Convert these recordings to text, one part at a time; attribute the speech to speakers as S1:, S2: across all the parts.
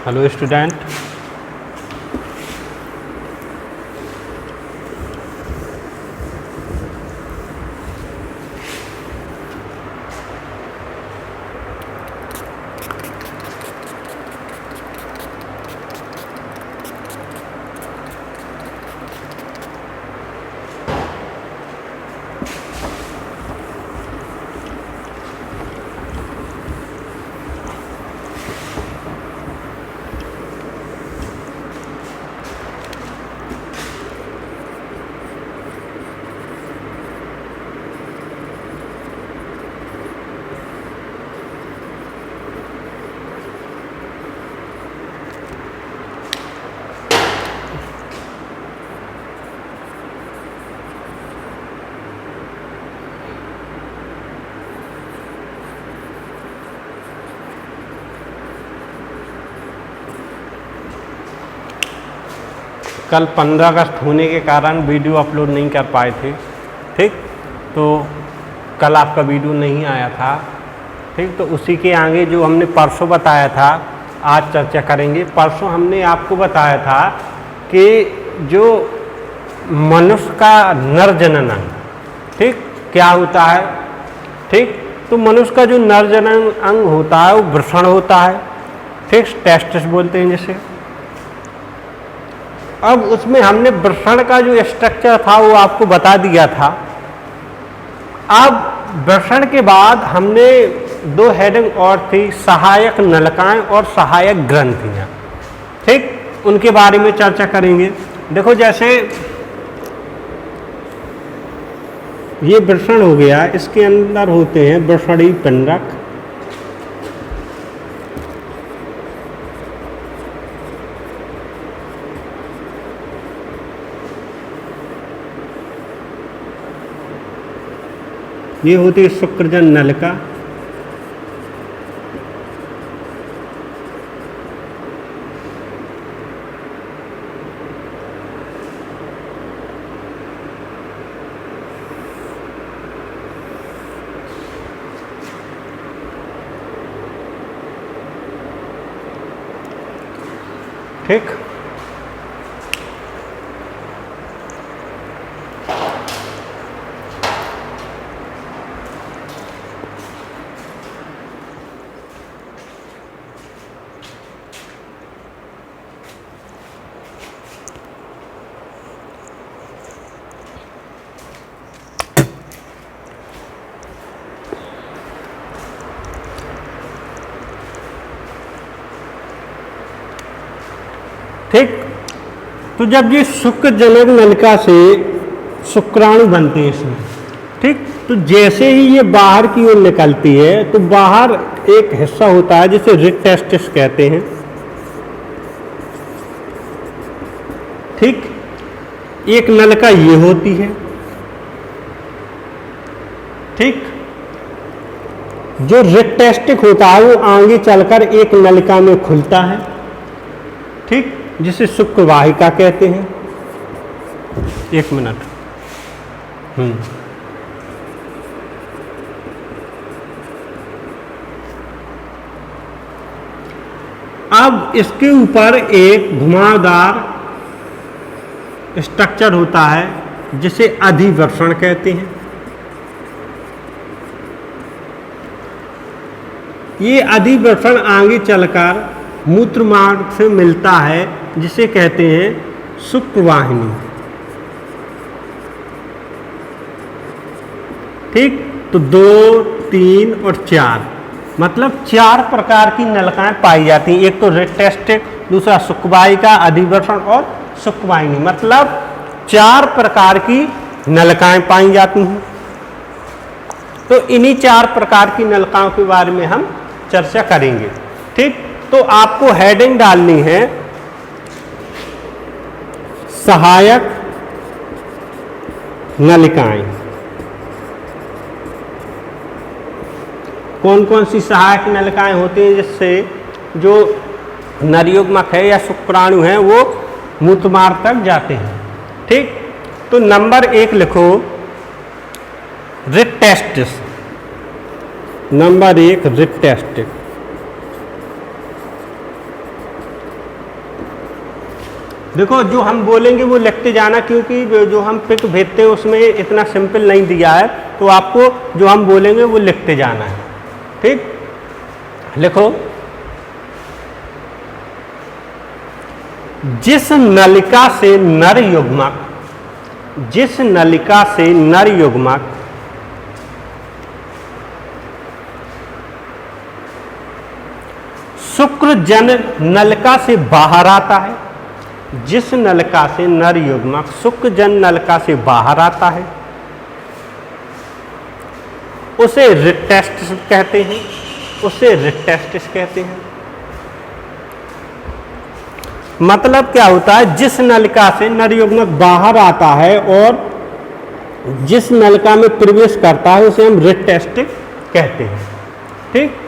S1: Hello student, कल 15 अगस्त होने के कारण वीडियो अपलोड नहीं कर पाए थे। ठीक, तो कल आपका वीडियो नहीं आया था। ठीक, तो उसी के आगे जो हमने परसों बताया था आज चर्चा करेंगे। परसों हमने आपको बताया था कि जो मनुष्य का नर जनन अंग, ठीक, क्या होता है। ठीक, तो मनुष्य का जो नर जनन अंग होता है वो वृषण होता है। ठीक, टेस्टिस बोलते हैं जिसे। अब उसमें हमने वृषण का जो स्ट्रक्चर था वो आपको बता दिया था। अब वृषण के बाद हमने दो हेडिंग और थी, सहायक नलिकाएं और सहायक ग्रंथियां। ठीक, उनके बारे में चर्चा करेंगे। देखो, जैसे ये वृषण हो गया, इसके अंदर होते हैं वृषणी पिंडक, ये होती है शुक्रजन नलिका, ठीक। ठीक, तो जब ये शुक्र जनक नलिका से शुक्राणु बनते हैं इसमें, ठीक, तो जैसे ही ये बाहर की ओर निकलती है तो बाहर एक हिस्सा होता है जिसे रिट टेस्टिस कहते हैं। ठीक, एक नलिका ये होती है। ठीक, जो रिट टेस्टिक होता है वो आगे चलकर एक नलिका में खुलता है। ठीक, जिसे शुक्रवाहिका कहते हैं। एक मिनट। अब इसके ऊपर एक घुमावदार स्ट्रक्चर होता है जिसे अधिवृषण कहते हैं। ये अधिवृषण आगे चलकर मूत्र मार्ग से मिलता है जिसे कहते हैं शुक्रवाहिनी। ठीक, तो 2, 3 और 4 मतलब 4 प्रकार की नलिकाएं पाई जाती हैं। एक तो रिट टेस्टिक, दूसरा शुक्रवाहिका, अधिवृषण और शुक्रवाहिनी, मतलब 4 प्रकार की नलिकाएं पाई जाती हैं। तो इन्हीं 4 प्रकार की नलिकाओं के बारे में हम चर्चा करेंगे। ठीक, तो आपको हेडिंग डालनी है सहायक नलिकाएं। कौन कौन सी सहायक नलिकाएं होती हैं जिससे जो नरयुग्मक है या शुक्राणु है वो मूत्रमार्ग तक जाते हैं। ठीक, तो नंबर 1 लिखो, writ testis. Number 1 writ testis. देखो जो हम बोलेंगे वो लिखते जाना, क्योंकि जो हम पिक भेजते हैं उसमें इतना सिंपल नहीं दिया है, तो आपको जो हम बोलेंगे वो लिखते जाना है। ठीक, लिखो, जिस नलिका से नर युग्मक, जिस नलिका से नर युग्मक शुक्र जन नलिका से बाहर आता है, जिस नलिका से नर युग्मक शुक्र जन नलिका से बाहर आता है उसे रिटेस्टिस कहते हैं, उसे रिटेस्टिस कहते हैं। मतलब क्या होता है, जिस नलिका से नर युग्मक बाहर आता है और जिस नलिका में प्रवेश करता है उसे हम रिटेस्टिक कहते हैं। ठीक,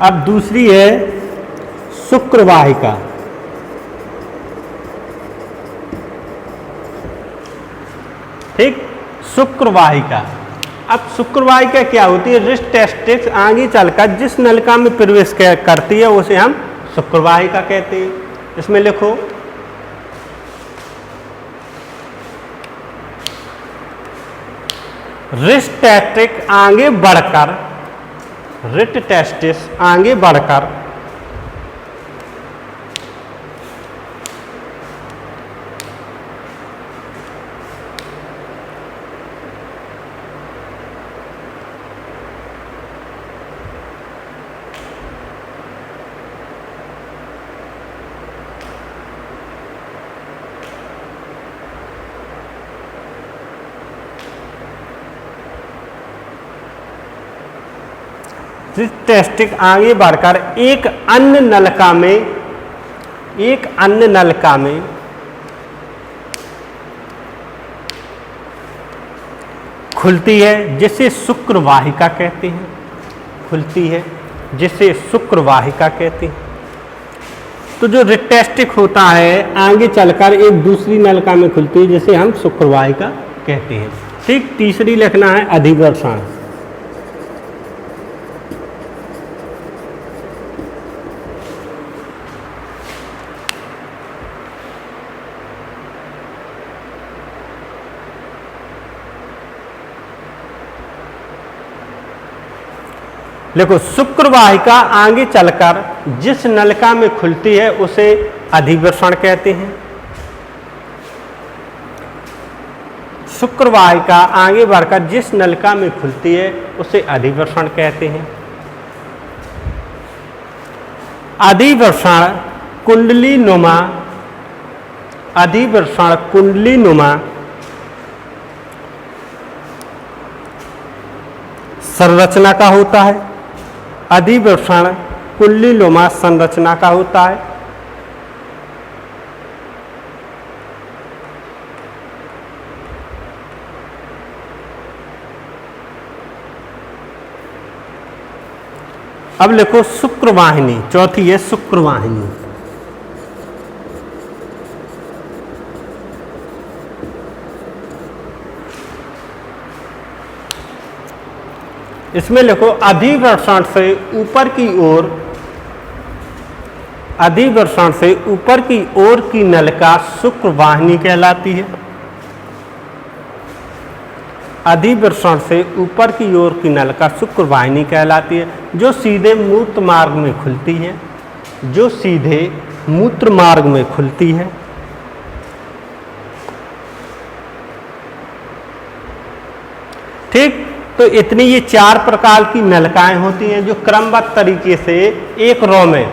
S1: अब दूसरी है शुक्रवाहिका। ठीक, शुक्रवाहिका। अब शुक्रवाहिका क्या होती है, रिटेस्टिस आगे चलकर जिस नलिका में प्रवेश करती है उसे हम शुक्रवाहिका कहते हैं। इसमें लिखो, रिटेस्टिस आगे बढ़कर, रिटेस्टिस आगे बढ़कर रिटेस्टिस आगे बढ़कर एक अन्य नलिका में, एक अन्य नलिका में खुलती है जिसे शुक्रवाहिका कहते हैं, खुलती है जिसे शुक्रवाहिका कहते हैं। तो जो रिटेस्टिस होता है आगे चलकर एक दूसरी नलिका में खुलती है जिसे हम शुक्रवाहिका कहते हैं। ठीक, तीसरी लिखना है अधिवर्षण। देखो, शुक्रवाहिका आगे चलकर जिस नलिका में खुलती है उसे अधिवर्षण कहते हैं। शुक्रवाहिका आगे बढ़कर जिस नलिका में खुलती है उसे अधिवर्षण कहते हैं। अधिवर्षण कुंडली नुमा, अधिवर्षण कुंडली नुमा संरचना का होता है। अधिवर्षण कुंडलीनुमा संरचना का होता है। अब लिखो शुक्रवाहिनी, चौथी है शुक्रवाहिनी। इसमें लिखो, अधिवर्षण से ऊपर की ओर, अधिवर्षण से ऊपर की ओर की नलिका शुक्रवाहिनी कहलाती है। अधिवर्षण से ऊपर की ओर की नलिका शुक्रवाहिनी कहलाती है, जो सीधे मूत्र मार्ग में खुलती है, जो सीधे मूत्र मार्ग में खुलती है। ठीक, तो इतनी ये चार प्रकार की नलिकाएं होती हैं जो क्रमबद्ध तरीके से एक रो में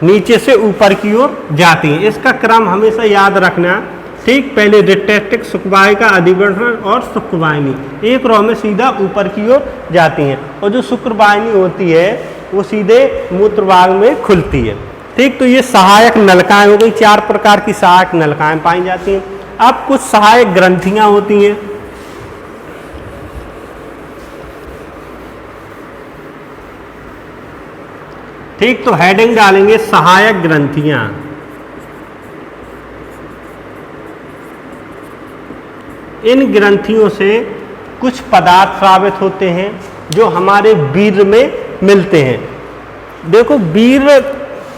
S1: नीचे से ऊपर की ओर जाती हैं। इसका क्रम हमेशा याद रखना। ठीक, पहले रिटेस्टिस, शुक्रवाहिका, अधिवर्षण और शुक्रवाहिनी एक रो में सीधा ऊपर की ओर जाती हैं, और जो शुक्रवाहिनी होती है वो सीधे मूत्रभाग में खुलती है। ठीक, तो ये सहायक नलिकाएं हो गई। चार प्रकार की सहायक नलिकाएं पाई जाती हैं। अब कुछ सहायक ग्रंथियां होती हैं। ठीक, तो हेडिंग डालेंगे सहायक ग्रंथियां। इन ग्रंथियों से कुछ पदार्थ स्रावित होते हैं जो हमारे वीर्य में मिलते हैं। देखो, वीर्य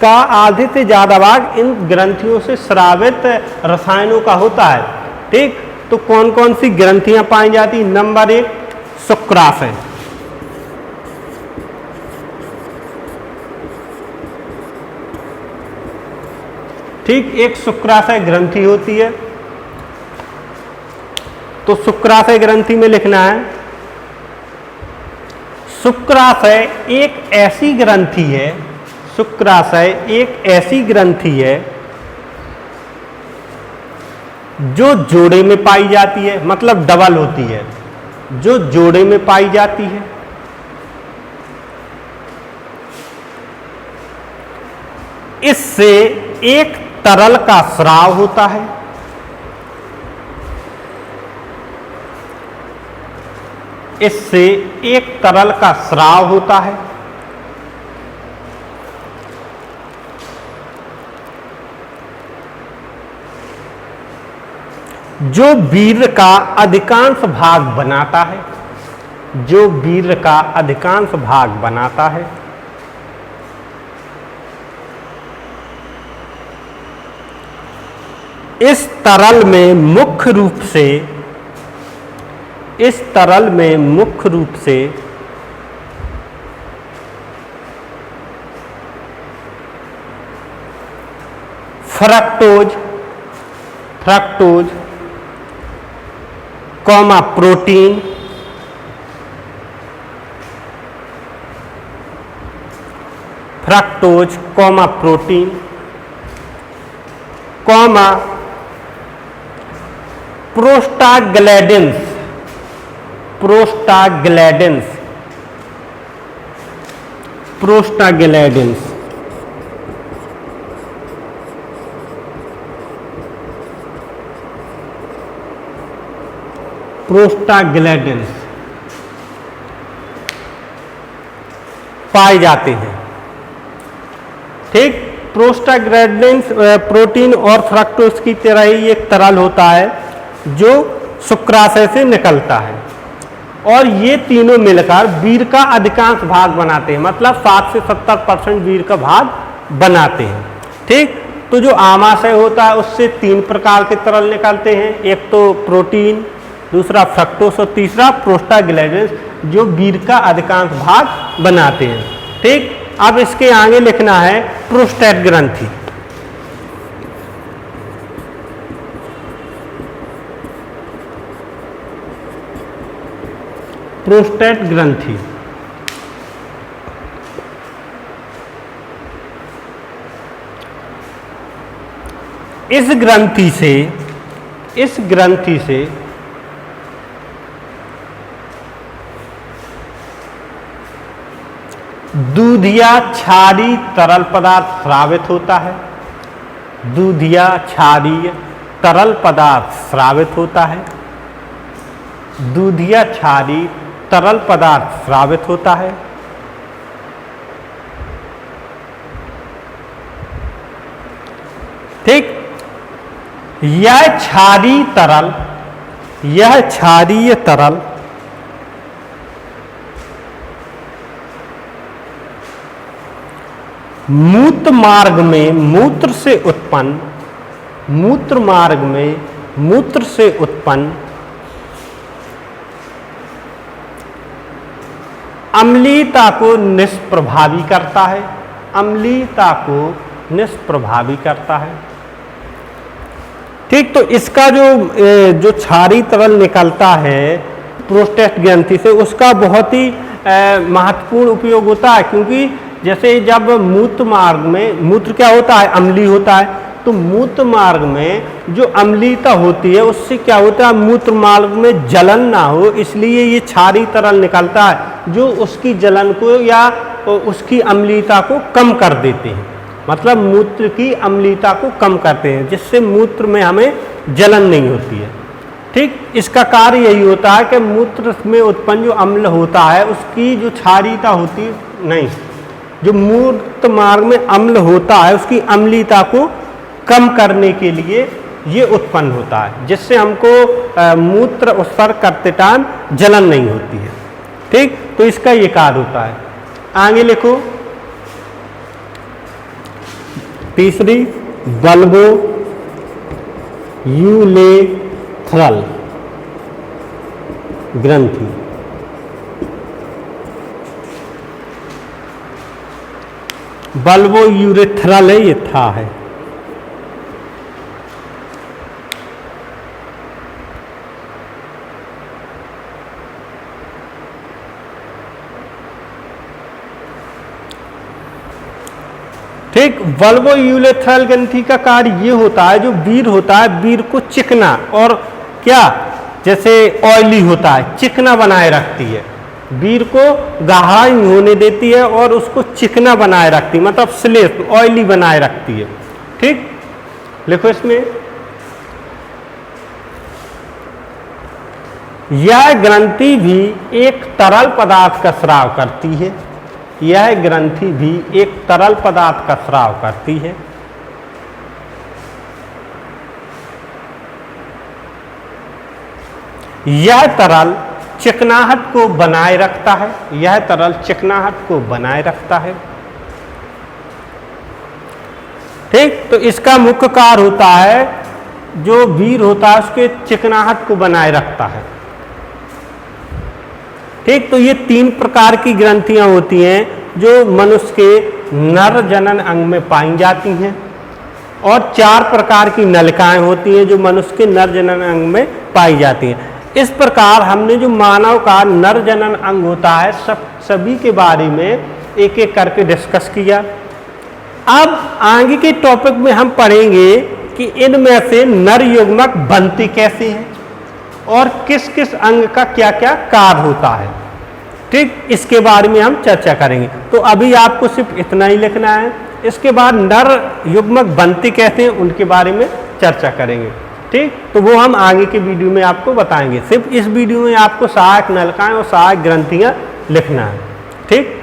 S1: का आधे से ज़्यादा भाग इन ग्रंथियों से स्रावित रसायनों का होता है। ठीक, तो कौन कौन सी ग्रंथियां पाई जाती? नंबर 1 शुक्राशय। ठीक, एक शुक्राशय ग्रंथि होती है। तो शुक्राशय ग्रंथि में लिखना है, शुक्राशय एक ऐसी ग्रंथि है, शुक्राशय एक ऐसी ग्रंथि है जो जोड़े में पाई जाती है, मतलब डबल होती है, जो जोड़े में पाई जाती है। इससे एक तरल का स्राव होता है। इससे एक तरल का स्राव होता है। जो वीर्य का अधिकांश भाग बनाता है, जो वीर्य का अधिकांश भाग बनाता है। इस तरल में मुख्य रूप से, इस तरल में मुख्य रूप से fructose, fructose comma protein, fructose comma protein comma prostaglandins, prostaglandins, prostaglandins, prostaglandins पाए जाते हैं। ठीक, प्रोस्टाग्लैंडिन्स प्रोटीन और फ्रक्टोज की तरह ही एक तरल होता है जो शुक्राशय से निकलता है, और ये तीनों मिलकर वीर्य का अधिकांश भाग बनाते हैं, मतलब 60 से 70% वीर्य का भाग बनाते हैं। ठीक, तो जो आमाशय होता है उससे 3 प्रकार के तरल निकलते हैं, एक तो प्रोटीन, दूसरा फ्रक्टोज और तीसरा प्रोस्टाग्लैंडिन्स, जो वीर्य का अधिकांश भाग बनाते हैं। ठीक, अब इसके आगे लिखना है प्रोस्टेट ग्रंथि। प्रोस्टेट ग्रंथि इस ग्रंथि से, इस ग्रंथि से दूधिया क्षारीय तरल पदार्थ स्रावित होता है। दूधिया क्षारीय तरल पदार्थ स्रावित होता है। दूधिया क्षारीय तरल पदार्थ स्रावित होता है। ठीक, यह क्षारीय तरल, यह क्षारीय तरल मूत्र मार्ग में मूत्र से उत्पन्न, मूत्र मार्ग में मूत्र से उत्पन्न अम्लीयता को निष्प्रभावी करता है। अम्लीयता को निष्प्रभावी करता है। ठीक, तो इसका जो क्षारीय तरल निकलता है प्रोस्टेट ग्रंथि से, उसका बहुत ही महत्वपूर्ण उपयोग होता है, क्योंकि जैसे जब मूत्र मार्ग में, मूत्र क्या होता है? अम्लीय होता है। तो मूत्र मार्ग में जो अम्लीयता होती है उससे क्या होता है? मूत्र मार्ग में जलन ना हो, इसलिए ये क्षारीय तरल निकलता है जो उसकी जलन को या उसकी अम्लीयता को कम कर देते हैं, मतलब मूत्र की अम्लीयता को कम करते हैं, जिससे मूत्र में हमें जलन नहीं होती है। ठीक, इसका कार्य यही होता है कि मूत्र में उत्पन्न जो अम्ल होता है उसकी जो क्षारीयता होती नहीं, जो मूत्र मार्ग में अम्ल होता है उसकी अम्लीयता को कम करने के लिए ये उत्पन्न होता है, जिससे हमको मूत्र उत्सर्ग करते टाइम जलन नहीं होती है। ठीक, तो इसका ये कार्य होता है। आगे लिखो तीसरी, बल्बो यूरेथ्रल ग्रंथि। बल्बो यूरेथ्रल है, ये था है। ठीक, बल्बो यूरेथ्रल ग्रंथि का कार्य ये होता है, जो वीर होता है वीर को चिकना और क्या जैसे ऑयली होता है, चिकना बनाए रखती है, वीर को गाढ़ा नहीं होने देती है और उसको चिकना बनाए रखती है, मतलब स्लेस ऑयली बनाए रखती है। ठीक, लिखो इसमें, यह ग्रंथि भी एक तरल पदार्थ का स्राव करती है। यह ग्रंथि भी एक तरल पदार्थ का स्राव करती है। यह तरल चिकनाहट को बनाए रखता है। यह तरल चिकनाहट को बनाए रखता है। ठीक, तो इसका मुख्य कार्य होता है, जो वीर होता है उसके चिकनाहट को बनाए रखता है। ठीक, तो ये 3 प्रकार की ग्रंथियां होती हैं जो मनुष्य के नर जनन अंग में पाई जाती हैं, और 4 प्रकार की नलिकाएं होती हैं जो मनुष्य के नर जनन अंग में पाई जाती हैं। इस प्रकार हमने जो मानव का नर जनन अंग होता है सभी के बारे में एक एक करके डिस्कस किया। अब आगे के टॉपिक में हम पढ़ेंगे कि इनमें से नर युग्मक बनते कैसे हैं और किस किस अंग का क्या क्या कार्य होता है। ठीक, इसके बारे में हम चर्चा करेंगे। तो अभी आपको सिर्फ इतना ही लिखना है। इसके बाद नर युग्मक बनते कैसे हैं उनके बारे में चर्चा करेंगे। ठीक, तो वो हम आगे के वीडियो में आपको बताएंगे। सिर्फ इस वीडियो में आपको सहायक नलिकाएं और सहायक ग्रंथियां लिखना है। ठीक।